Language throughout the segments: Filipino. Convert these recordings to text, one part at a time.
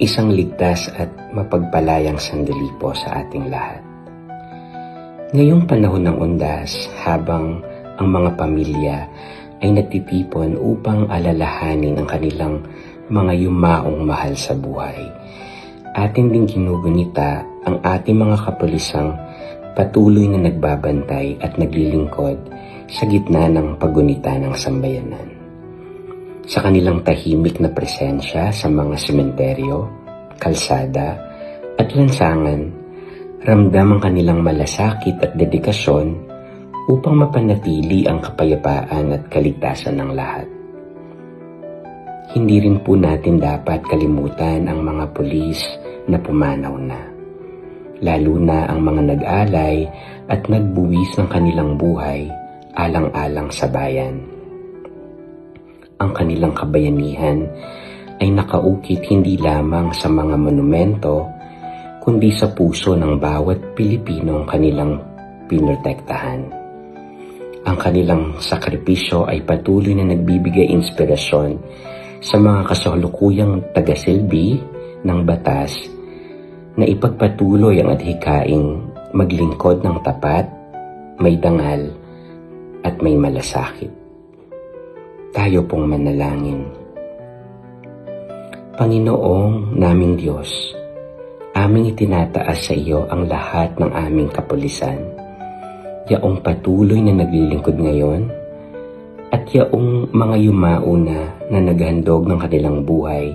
isang ligtas at mapagpalayang sandali po sa ating lahat. Ngayong panahon ng undas, habang ang mga pamilya ay nagtitipon upang alalahanin ang kanilang mga yumaong mahal sa buhay, atin ding ginugunita ang ating mga kapulisang patuloy na nagbabantay at naglilingkod sa gitna ng paggunita ng sambayanan. Sa kanilang tahimik na presensya sa mga sementeryo, kalsada at lansangan, ramdam ang kanilang malasakit at dedikasyon upang mapanatili ang kapayapaan at kaligtasan ng lahat. Hindi rin po natin dapat kalimutan ang mga pulis na pumanaw na, lalo na ang mga nag-alay at nagbuwis ng kanilang buhay alang-alang sa bayan. Ang kanilang kabayanihan ay nakaukit hindi lamang sa mga monumento, kundi sa puso ng bawat Pilipino ang kanilang pinotektahan. Ang kanilang sakripisyo ay patuloy na nagbibigay inspirasyon sa mga kasalukuyang tagasilbi ng batas na ipagpatuloy ang adhikaing maglingkod ng tapat, may dangal at may malasakit. Tayo pong manalangin. Panginoong naming Diyos, aming itinataas sa iyo ang lahat ng aming kapulisan, yaong patuloy na naglilingkod ngayon, at yaong mga yumao na naghandog ng kanilang buhay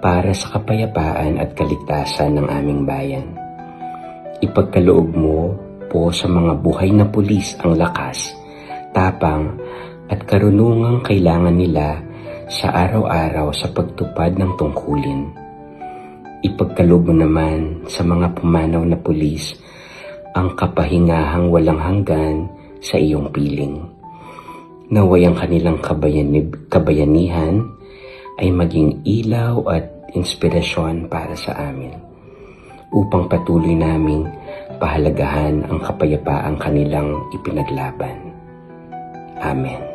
para sa kapayapaan at kaligtasan ng aming bayan. Ipagkaloob mo po sa mga buhay na pulis ang lakas, tapang at karunungang kailangan nila sa araw-araw sa pagtupad ng tungkulin. Ipagkaloob mo naman sa mga pumanaw na pulis ang kapahingahang walang hanggan sa iyong piling. Naway ang kanilang kabayanihan ay maging ilaw at inspirasyon para sa amin, upang patuloy naming pahalagahan ang kapayapaang kanilang ipinaglaban. Amen.